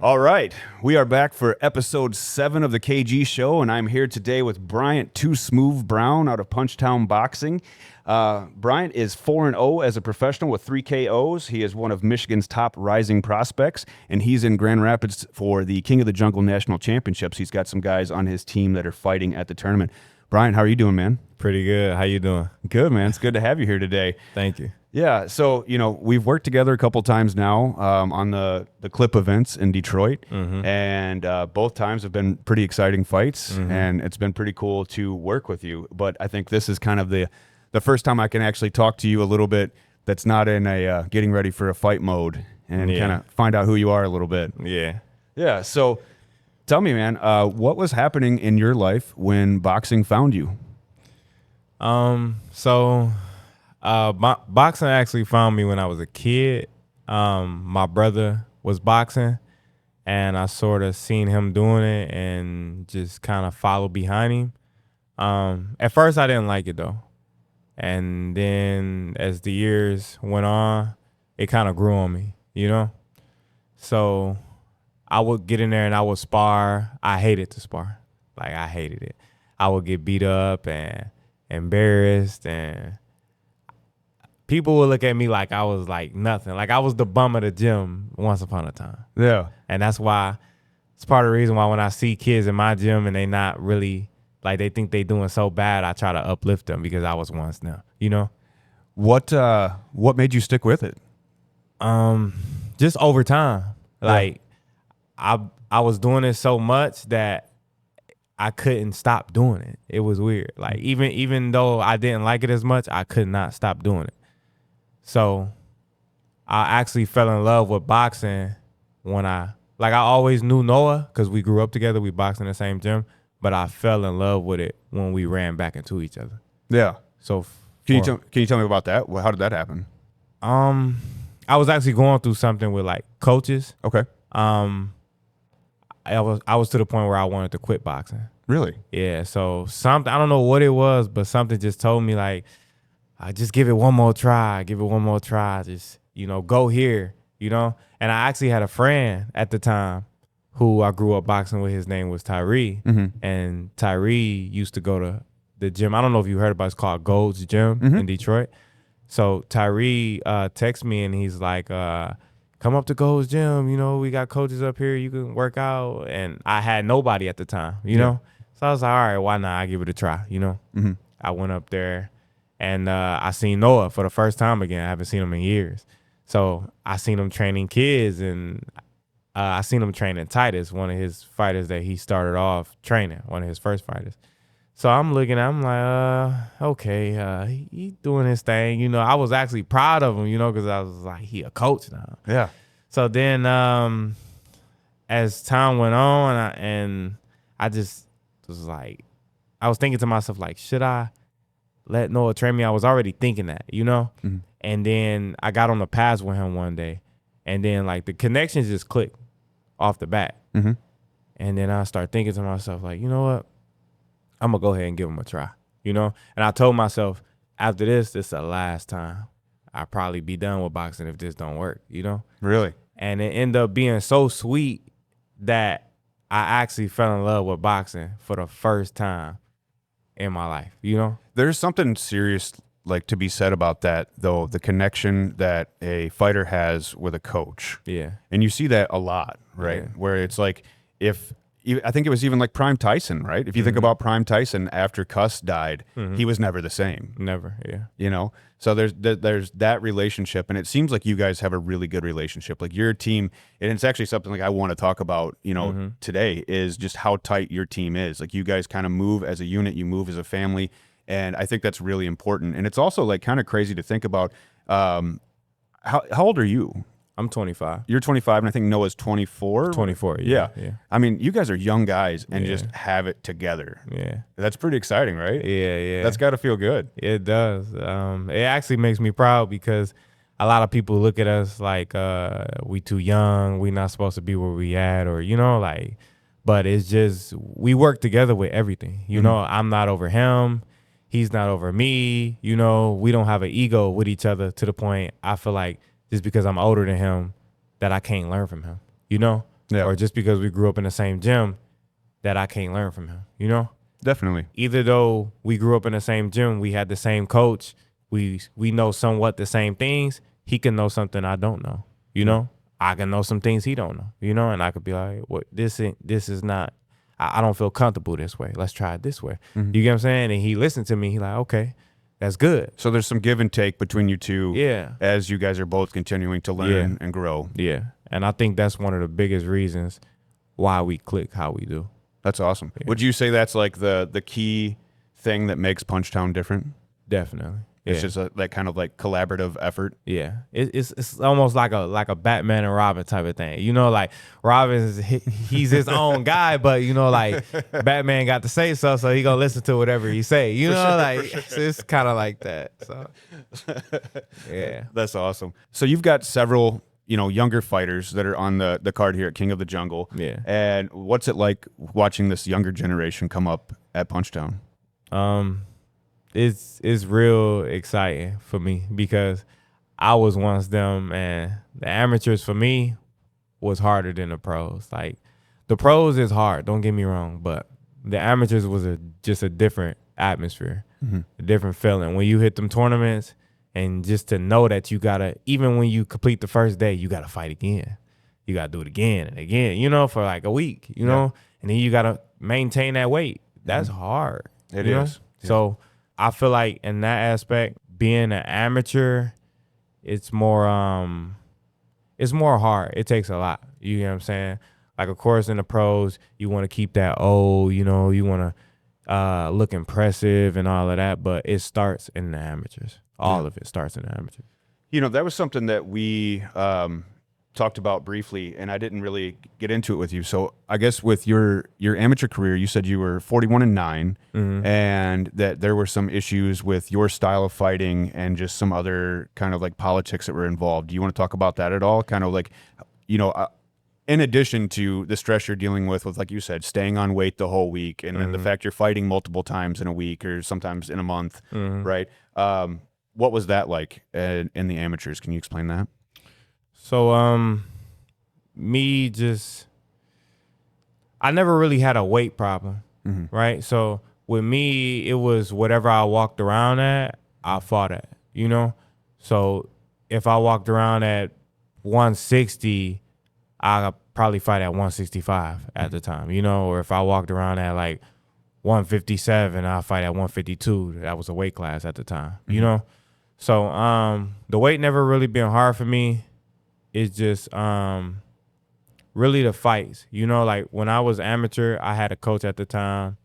All right, we are back for episode 7 of the KG Show, and I'm here today with Bryant Smoove Brown out of Punchtown Boxing. Bryant is 4-0 as a professional with 3 KOs. He is one of Michigan's top rising prospects, and he's in Grand Rapids for the King of the Jungle National Championships. He's got some guys on his team that are fighting at the tournament. Bryant, how are you doing, man? Pretty good. How you doing? Good, man. It's good to have you here today. Thank you. Yeah, so, we've worked together a couple times now on the Clip events in Detroit, and both times have been pretty exciting fights, and it's been pretty cool to work with you. But I think this is kind of the first time I can actually talk to you a little bit that's not in a getting ready for a fight mode and kind of find out who you are a little bit. Yeah, so tell me, man, what was happening in your life when boxing found you? Boxing actually found me when I was a kid. My brother was boxing, and I sort of seen him doing it and just kind of followed behind him. At first, I didn't like it, though. And then as the years went on, it kind of grew on me, So I would get in there and I would spar. I hated to spar. Like, I hated it. I would get beat up and embarrassed, and people would look at me like I was like nothing. Like I was the bum of the gym once upon a time. Yeah. And that's why it's part of the reason why when I see kids in my gym and they not really, like they think they doing so bad, I try to uplift them because I was once them, What made you stick with it? Just over time. Like I was doing it so much that I couldn't stop doing it. It was weird. Like even though I didn't like it as much, I could not stop doing it. So I actually fell in love with boxing when I always knew Noah because we grew up together. We boxed in the same gym, but I fell in love with it when we ran back into each other. Yeah. So can you tell me about that? Well, how did that happen? I was actually going through something with like coaches. Okay. I was to the point where I wanted to quit boxing. Really? Yeah. So something, I don't know what it was, but something just told me like, just give it one more try. Give it one more try. Just, go here, And I actually had a friend at the time who I grew up boxing with. His name was Tyree. And Tyree used to go to the gym. I don't know if you heard about it. It's called Gold's Gym in Detroit. So Tyree texted me and he's like, come up to Gold's Gym. We got coaches up here. You can work out. And I had nobody at the time, So I was like, all right, why not? I give it a try, I went up there. And I seen Noah for the first time again. I haven't seen him in years. So I seen him training kids, and I seen him training Titus, one of his fighters that he started off training, one of his first fighters. So I'm looking at him like, okay, he doing his thing. I was actually proud of him, because I was like, he a coach now. Yeah. So then as time went on, I just was like, I was thinking to myself, like, should I let Noah train me? I was already thinking that, And then I got on the pads with him one day, and then like the connections just clicked off the bat. And then I started thinking to myself, like, you know what? I'm gonna go ahead and give him a try, And I told myself, after this is the last time. I'll probably be done with boxing if this don't work, Really? And it ended up being so sweet that I actually fell in love with boxing for the first time in my life, There's something serious like to be said about that, though, the connection that a fighter has with a coach. Yeah. And you see that a lot, right? Yeah. Where it's like, I think it was even like Prime Tyson, right? If you think about Prime Tyson after Cuss died, he was never the same. Never, yeah. So there's that relationship, and it seems like you guys have a really good relationship. Like your team, and it's actually something like I want to talk about, today, is just how tight your team is. Like you guys kind of move as a unit, you move as a family, and I think that's really important. And it's also like kind of crazy to think about. How old are you? I'm 25. You're 25, and I think Noah's 24. 24, yeah. Yeah. I mean, you guys are young guys and just have it together. Yeah. That's pretty exciting, right? Yeah. That's got to feel good. It does. It actually makes me proud because a lot of people look at us like we too young, we not supposed to be where we at, or, but it's just, we work together with everything. I'm not over him. He's not over me. We don't have an ego with each other to the point I feel like just because I'm older than him that I can't learn from him, Yeah. or just because we grew up in the same gym that I can't learn from him, you know? Definitely. Either though we grew up in the same gym, we had the same coach, we know somewhat the same things, he can know something I don't know, you know? I can know some things he don't know, you know? And I could be like, what, this is not, I don't feel comfortable this way. Let's try it this way. You get what I'm saying? And he listened to me. He like, okay, that's good. So there's some give and take between you two. Yeah. As you guys are both continuing to learn and grow. Yeah. And I think that's one of the biggest reasons why we click how we do. That's awesome. Yeah. Would you say that's like the key thing that makes Punchtown different? Definitely. It's just that kind of like collaborative effort. Yeah, it's almost like a Batman and Robin type of thing. You know, like Robin, he's his own guy, but you know, like Batman got to say so he gonna listen to whatever he say. You know, like it's kind of like that. So yeah, that's awesome. So you've got several, you know, younger fighters that are on the card here at King of the Jungle. Yeah. And what's it like watching this younger generation come up at Punchtown? It's real exciting for me because I was once them, and the amateurs for me was harder than the pros. Like the pros is hard, don't get me wrong, but the amateurs was just a different atmosphere, a different feeling. When you hit them tournaments, and just to know that you gotta, even when you complete the first day, you gotta fight again. You gotta do it again and again, you know, for like a week, you know, and then you gotta maintain that weight. That's hard. It is. Yeah. So I feel like in that aspect, being an amateur, it's more hard. It takes a lot. You know what I'm saying? Like, of course, in the pros, you want to keep that you know, you want to look impressive and all of that, but it starts in the amateurs. All of it starts in the amateurs. You know, that was something that we talked about briefly, and I didn't really get into it with you. So I guess with your amateur career, you said you were 41-9, and that there were some issues with your style of fighting and just some other kind of like politics that were involved. Do you want to talk about that at all? Kind of like, you know, in addition to the stress you're dealing with, like you said, staying on weight the whole week, and then the fact you're fighting multiple times in a week or sometimes in a month, right? What was that like in the amateurs? Can you explain that? So, I never really had a weight problem, right? So with me, it was whatever I walked around at, I fought at, you know? So if I walked around at 160, I'd probably fight at 165 at the time, you know? Or if I walked around at like 157, I'd fight at 152. That was a weight class at the time, you know? So the weight never really been hard for me. It's just really the fights. You know, like when I was amateur, I had a coach at the time.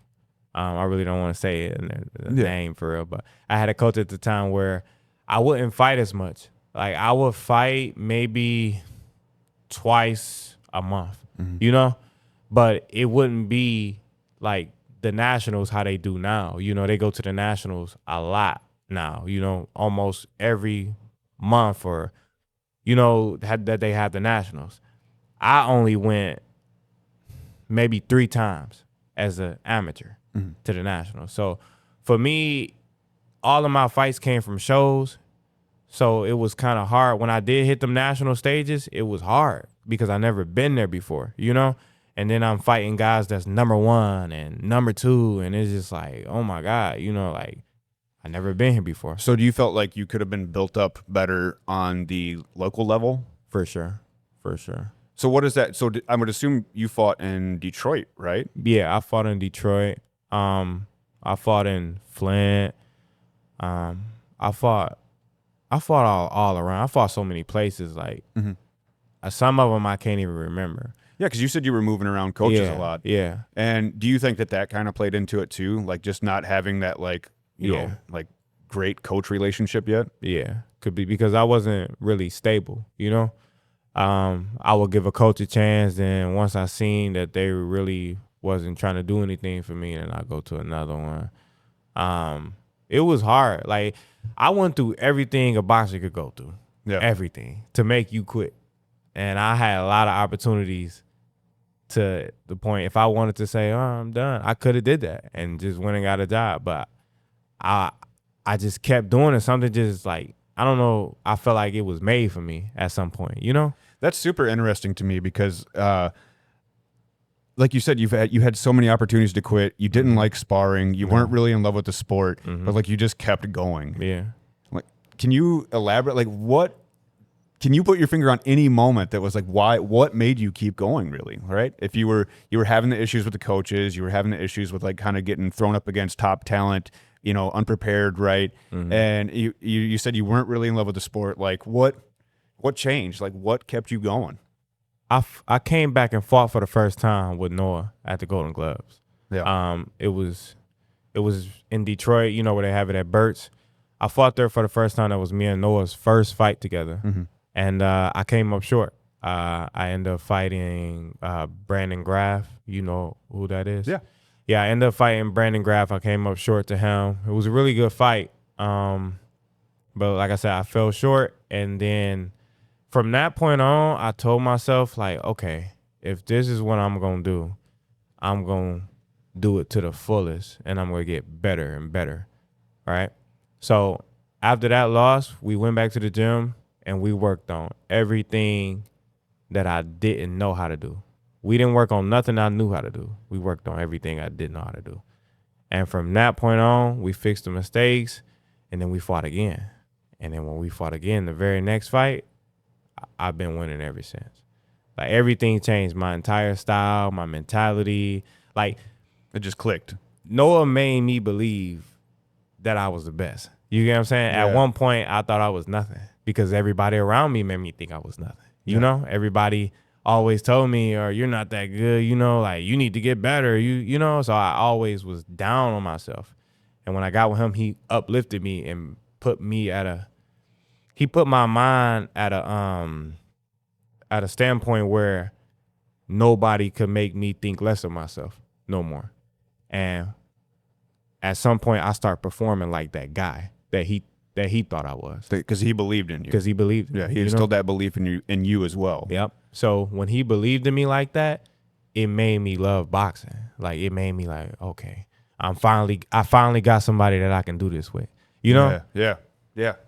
I really don't want to say it in the name for real, but I had a coach at the time where I wouldn't fight as much. Like I would fight maybe twice a month, you know? But it wouldn't be like the nationals how they do now. You know, they go to the nationals a lot now, you know, almost every month or you know, that they have the nationals. I only went maybe 3 times as an amateur to the nationals. So for me, all of my fights came from shows. So it was kind of hard. When I did hit them national stages, it was hard because I never been there before, you know? And then I'm fighting guys that's #1 and #2. And it's just like, oh my God, you know, like, I never been here before. So do you felt like you could have been built up better on the local level? For sure. For sure. So what is that? So I would assume you fought in Detroit, right? Yeah, I fought in Detroit. I fought in Flint. I fought all around. I fought so many places. Like some of them I can't even remember. Yeah, because you said you were moving around coaches a lot. Yeah. And do you think that kind of played into it too? Like just not having that like, you know, like great coach relationship yet? Yeah, could be because I wasn't really stable, you know? I would give a coach a chance, and once I seen that they really wasn't trying to do anything for me, then I go to another one. It was hard. Like, I went through everything a boxer could go through. Yeah. Everything to make you quit. And I had a lot of opportunities to the point if I wanted to say, oh, I'm done, I could have did that and just went and got a job. But I just kept doing it. Something just like, I don't know, I felt like it was made for me at some point, you know? That's super interesting to me because like you said, you had so many opportunities to quit. You didn't like sparring. You weren't really in love with the sport, but like you just kept going. Yeah. Like, can you elaborate? Like, what? Can you put your finger on any moment that was like, why? What made you keep going? Really, right? If you were having the issues with the coaches, you were having the issues with like kind of getting thrown up against top talent, unprepared, right? And you said you weren't really in love with the sport. Like, what changed? Like, what kept you going? I came back and fought for the first time with Noah at the Golden Gloves. Yeah. It was in Detroit, where they have it at Burt's. I fought there for the first time. That was me and Noah's first fight together. And I came up short. I ended up fighting Brandon Graff. You know who that is? Yeah. Yeah, I ended up fighting Brandon Graff. I came up short to him. It was a really good fight. But like I said, I fell short. And then from that point on, I told myself, like, okay, if this is what I'm going to do, I'm going to do it to the fullest, and I'm going to get better and better, right? So after that loss, we went back to the gym, and we worked on everything that I didn't know how to do. We didn't work on nothing I knew how to do. We worked on everything I didn't know how to do. And from that point on, we fixed the mistakes, and then we fought again. And then when we fought again, the very next fight, I've been winning ever since. Like, everything changed. My entire style, my mentality. Like, it just clicked. Noah made me believe that I was the best. You get what I'm saying? Yeah. At one point, I thought I was nothing because everybody around me made me think I was nothing. You know? Everybody always told me, or you're not that good, like, you need to get better, you know? So I always was down on myself. And when I got with him, he uplifted me and put my mind at a standpoint where nobody could make me think less of myself no more. And at some point, I start performing like that guy that he thought I was. Because he believed in you. Because he believed in me. Yeah, he instilled that belief in you as well. Yep. So when he believed in me like that, it made me love boxing. Like, it made me like, okay, I finally got somebody that I can do this with. You know? Yeah.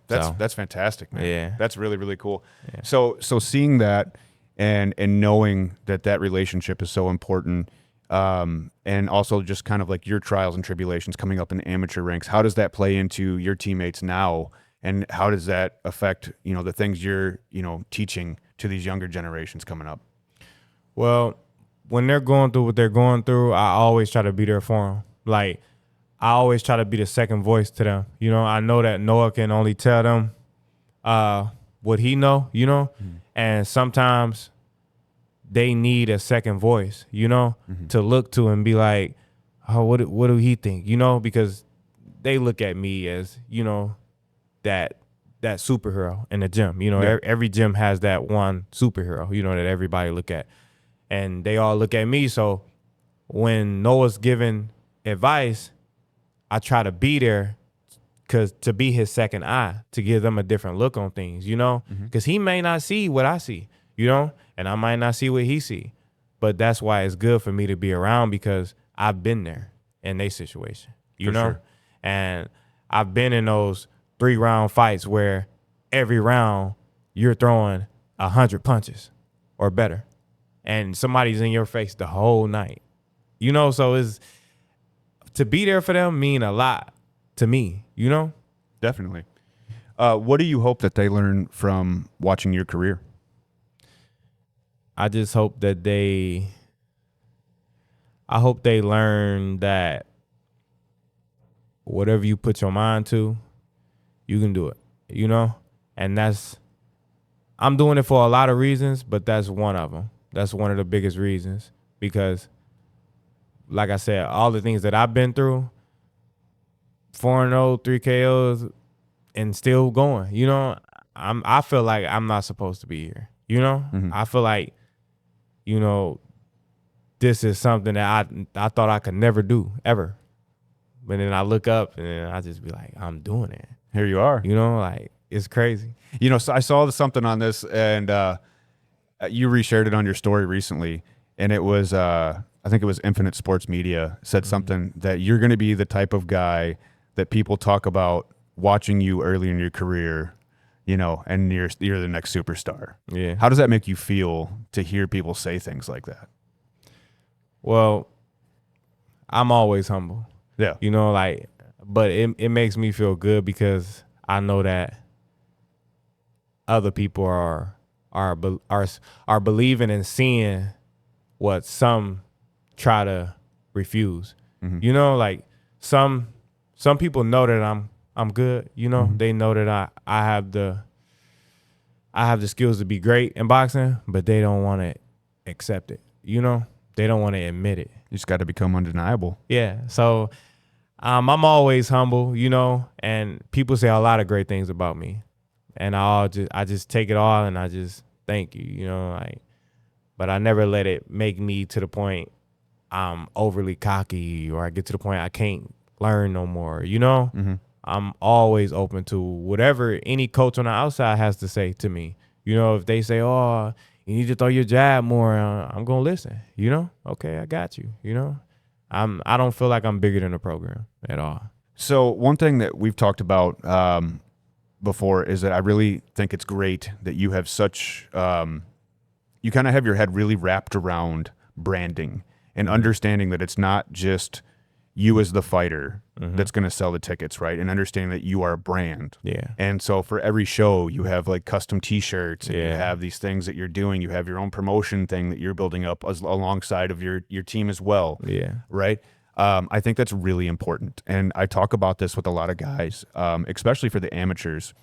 That's fantastic, man. Yeah. That's really, really cool. Yeah. So seeing that and knowing that relationship is so important, and also just kind of like your trials and tribulations coming up in the amateur ranks, how does that play into your teammates now, and how does that affect the things you're teaching to these younger generations coming up? Well, when they're going through what they're going through, I always try to be there for them. Like, I always try to be the second voice to them. I know that Noah can only tell them what he know, and sometimes they need a second voice, to look to and be like, oh, what do he think? Because they look at me as, that superhero in the gym. Every gym has that one superhero, that everybody look at. And they all look at me. So when Noah's giving advice, I try to be there to be his second eye, to give them a different look on things, because he may not see what I see, and I might not see what he see. But that's why it's good for me to be around, because I've been there in their situation, you know? Sure. And I've been in those 3-round fights where every round you're throwing 100 punches or better, and somebody's in your face the whole night, So it's to be there for them mean a lot to me, Definitely. What do you hope that they learn from watching your career? I just hope that they learn that whatever you put your mind to, you can do it, and I'm doing it for a lot of reasons, but that's one of them. That's one of the biggest reasons, because like I said, all the things that I've been through, 4-0, 3 KOs, and still going, I feel like I'm not supposed to be here, I feel like, this is something that I thought I could never do, ever. But then I look up and I just be like, I'm doing it. Here you are. Like, it's crazy. So I saw something on this, and you reshared it on your story recently, and it was, I think it was Infinite Sports Media said something that you're going to be the type of guy that people talk about watching you early in your career, and you're the next superstar. Yeah. How does that make you feel to hear people say things like that? Well, I'm always humble. Yeah. You know, like, but it makes me feel good because I know that other people are believing and seeing what some try to refuse. Mm-hmm. You know, like some people know that I'm good. You know, Mm-hmm. they know that I have the skills to be great in boxing, but they don't want to accept it. You know, they don't want to admit it. You just got to become undeniable. Yeah. So I'm always humble, you know, and people say a lot of great things about me, and I just take it all and I just thank you, you know, like, but I never let it make me to the point I'm overly cocky or I get to the point I can't learn no more, you know. Mm-hmm. I'm always open to whatever any coach on the outside has to say to me. You know, if they say, "Oh, you need to throw your jab more," I'm gonna listen. You know, okay, I got you. You know, I don't feel like I'm bigger than the program at all. So one thing that we've talked about before is that I really think it's great that you have such you kind of have your head really wrapped around branding and understanding that it's not just you as the fighter that's going to sell the tickets, right? And understanding that you are a brand. Yeah. And so for every show, you have like custom T-shirts, and you Yeah. have these things that you're doing. You have your own promotion thing that you're building up alongside of your team as well. Yeah. Right. I think that's really important. And I talk about this with a lot of guys, especially for the amateurs,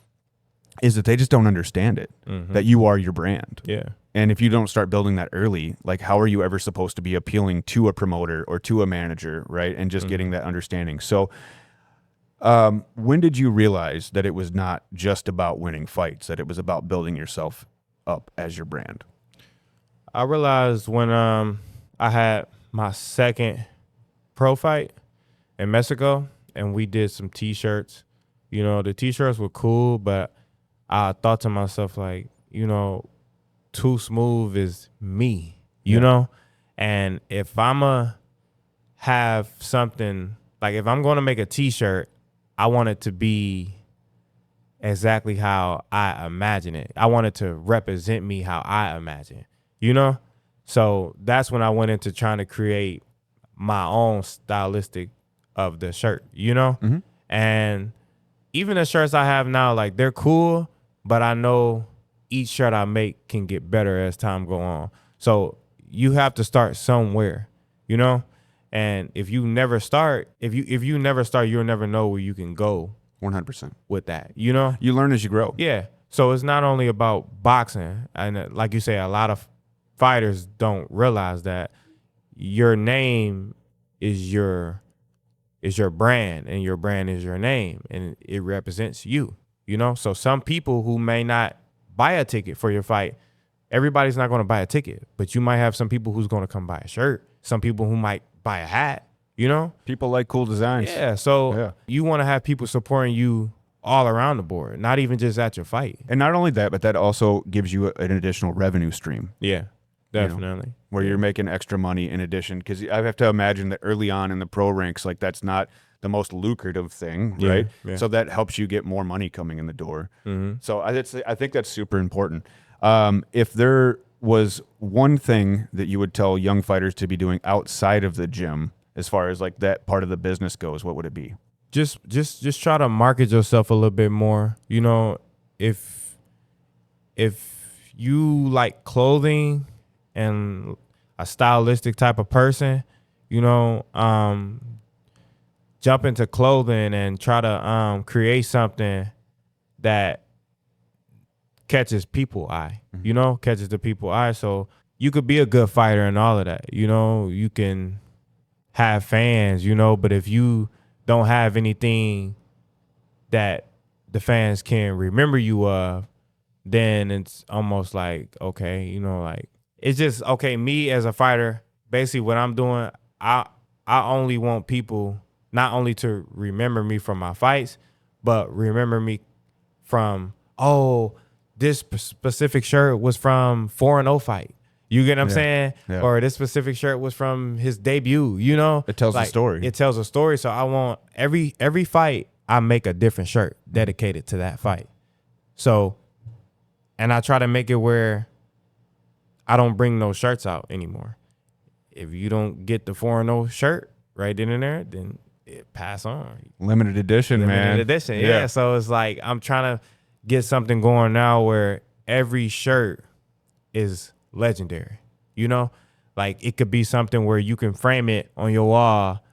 is that they just don't understand it, that you are your brand. Yeah. And if you don't start building that early, like how are you ever supposed to be appealing to a promoter or to a manager, right? And just getting that understanding. So when did you realize that it was not just about winning fights, that it was about building yourself up as your brand? I realized when I had my second pro fight in Mexico and we did some T-shirts. You know, the T-shirts were cool, but I thought to myself, like, you know, Too Smoove is me, you know? And if I'm a have something, like if I'm going to make a T-shirt, I want it to be exactly how I imagine it. I want it to represent me how I imagine, you know? So that's when I went into trying to create my own stylistic of the shirt, you know? And even the shirts I have now, like they're cool, but I know each shirt I make can get better as time go on. So you have to start somewhere, you know? And if you never start, if you never start, you'll never know where you can go 100%. with that, you know? You learn as you grow. Yeah. So it's not only about boxing. And like you say, a lot of fighters don't realize that your name is your brand and your brand is your name and it represents you, you know? So some people who may not buy a ticket for your fight, everybody's not going to buy a ticket, but you might have some people who's going to come buy a shirt, some people who might buy a hat, you know? People like cool designs. Yeah, so you want to have people supporting you all around the board, not even just at your fight. And not only that, but that also gives you an additional revenue stream. Yeah, definitely. Where you're making extra money in addition. Because I have to imagine that early on in the pro ranks, like that's not the most lucrative thing, right? Yeah. So that helps you get more money coming in the door. So I think that's super important. If there was one thing that you would tell young fighters to be doing outside of the gym, as far as like that part of the business goes, what would it be? Just try to market yourself a little bit more. You know, if you like clothing and a stylistic type of person, you know, jump into clothing and try to create something that catches people eye, you know, catches the people eye. So you could be a good fighter and all of that, you know, you can have fans, you know, but if you don't have anything that the fans can remember you of, then it's almost like, okay, you know, like it's just, okay, me as a fighter, basically what I'm doing, I only want people not only to remember me from my fights, but remember me from, oh, this specific shirt was from 4-0 fight. You get what I'm saying? Yeah. Or this specific shirt was from his debut, you know? It tells a story. It tells a story. So I want every fight, I make a different shirt dedicated to that fight. So, and I try to make it where I don't bring those shirts out anymore. if you don't get the 4-0 shirt right then and there, then pass on. Limited edition, man. Limited edition, yeah. So it's like I'm trying to get something going now where every shirt is legendary. You know, like it could be something where you can frame it on your wall,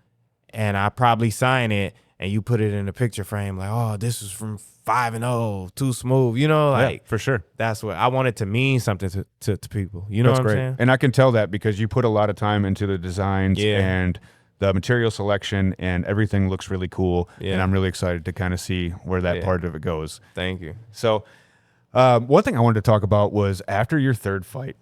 and I probably sign it, and you put it in a picture frame, like, oh, this is from 5-0, too Smoove. You know, like for sure. That's what I want it to mean something to people. You know what I'm saying? And I can tell that because you put a lot of time into the designs and the material selection, and everything looks really cool. Yeah. And I'm really excited to kind of see where that part of it goes. Thank you. So one thing I wanted to talk about was after your third fight,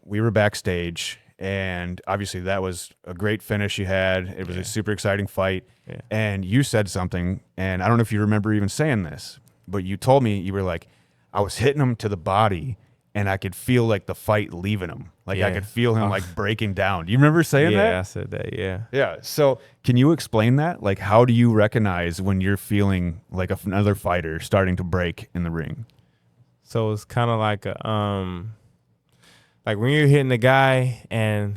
we were backstage, and obviously that was a great finish you had. It was a super exciting fight. Yeah. And you said something, and I don't know if you remember even saying this, but you told me, you were like, I was hitting him to the body, and I could feel like the fight leaving him. Like I could feel him like breaking down. Do you remember saying that? Yeah, I said that, yeah. Yeah. So can you explain that? Like, how do you recognize when you're feeling like another fighter starting to break in the ring? So it's kind of like like when you're hitting the guy, and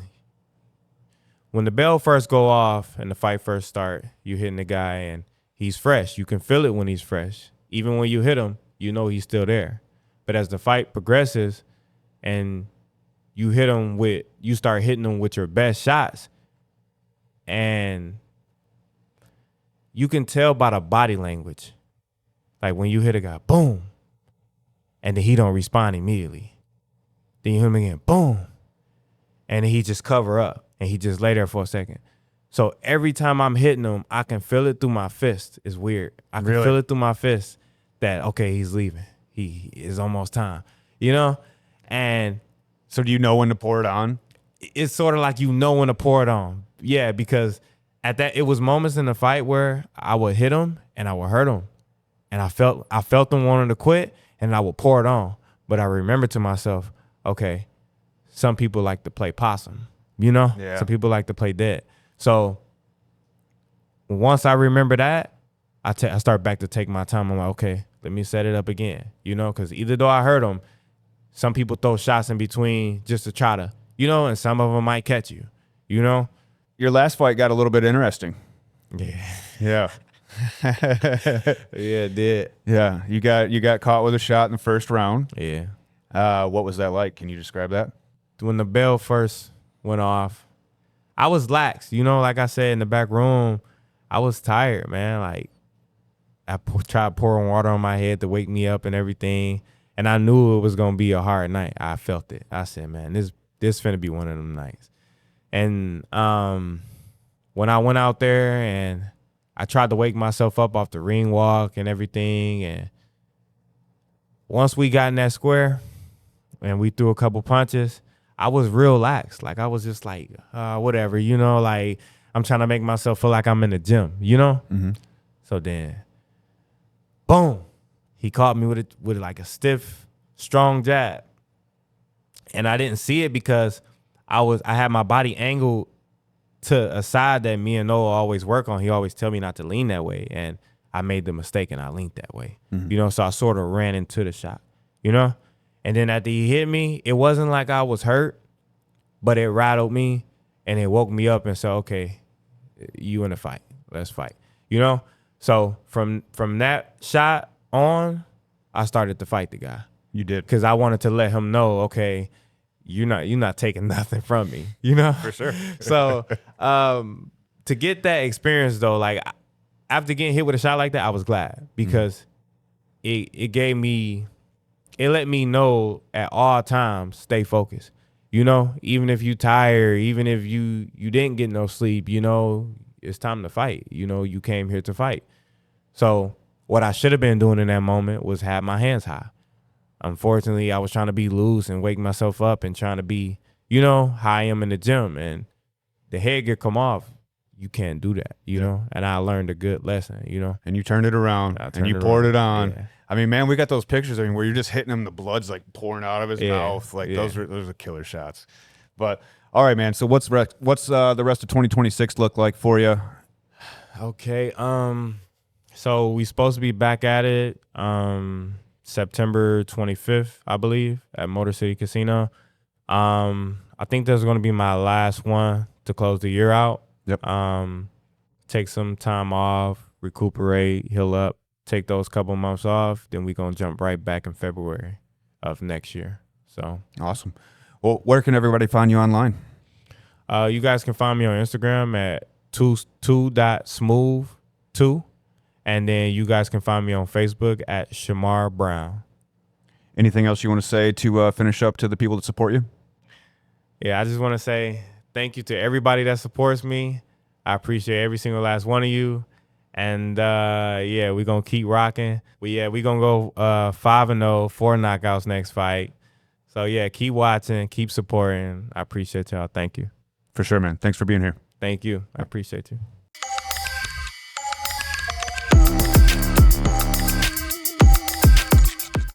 when the bell first go off and the fight first start, you're hitting the guy and he's fresh. You can feel it when he's fresh. Even when you hit him, you know he's still there. But as the fight progresses and you start hitting him with your best shots, and you can tell by the body language. Like when you hit a guy, boom, and then he don't respond immediately. Then you hit him again, boom, and then he just cover up and he just lay there for a second. So every time I'm hitting him, I can feel it through my fist. It's weird. I can feel it through my fist that, okay, he's leaving. He is almost time, you know? And so do you know when to pour it on? It's sort of like you know when to pour it on. Yeah, because it was moments in the fight where I would hit him and I would hurt him. And I felt him wanting to quit, and I would pour it on. But I remember to myself, okay, some people like to play possum, you know? Yeah. Some people like to play dead. So once I remember that, I start back to take my time. I'm like, okay, let me set it up again, you know? Because either though I hurt him, some people throw shots in between just to try to, you know, and some of them might catch you, you know? Your last fight got a little bit interesting. Yeah. Yeah. Yeah, it did. Yeah. You got caught with a shot in the first round. Yeah. What was that like? Can you describe that? When the bell first went off, I was lax. You know, like I said, in the back room, I was tired, man. Like, I tried pouring water on my head to wake me up and everything. And I knew it was going to be a hard night. I felt it. I said, man, this finna be one of them nights. And when I went out there and I tried to wake myself up off the ring walk and everything, and once we got in that square and we threw a couple punches, I was real lax. Like, I was just like, whatever, you know, like I'm trying to make myself feel like I'm in the gym, you know? Mm-hmm. So then, boom, he caught me with like a stiff, strong jab. And I didn't see it because I had my body angled to a side that me and Noah always work on. He always tell me not to lean that way. And I made the mistake and I leaned that way, you know? So I sort of ran into the shot, you know? And then after he hit me, it wasn't like I was hurt, but it rattled me and it woke me up and said, okay, you in a fight. Let's fight, you know? So from that shot on, I started to fight the guy. You did. Because I wanted to let him know, okay, you're not taking nothing from me, you know? For sure. So to get that experience though, like after getting hit with a shot like that, I was glad because it let me know at all times, stay focused. You know, even if you tired, even if you didn't get no sleep, you know, it's time to fight. You know, you came here to fight. So what I should have been doing in that moment was have my hands high. Unfortunately, I was trying to be loose and wake myself up and trying to be, you know, how I am in the gym. And the headgear come off, you can't do that, you know? And I learned a good lesson, you know? And you turned it around and you poured it on. Yeah. I mean, man, we got those pictures, I mean, where you're just hitting him, the blood's like pouring out of his mouth. Like those are killer shots. But all right, man. So what's the rest of 2026 look like for you? Okay. So we supposed to be back at it September 25th, I believe, at Motor City Casino. I think that's going to be my last one to close the year out. Yep. Take some time off, recuperate, heal up, take those couple months off. Then we're going to jump right back in February of next year. So awesome. Well, where can everybody find you online? You guys can find me on Instagram at 2.smoove2. And then you guys can find me on Facebook at Shamar Brown. Anything else you want to say to finish up to the people that support you? Yeah, I just want to say thank you to everybody that supports me. I appreciate every single last one of you. And yeah, we're going to keep rocking. We're going to go 5-0, 4 knockouts next fight. So yeah, keep watching, keep supporting. I appreciate y'all. Thank you. For sure, man. Thanks for being here. Thank you. I appreciate you.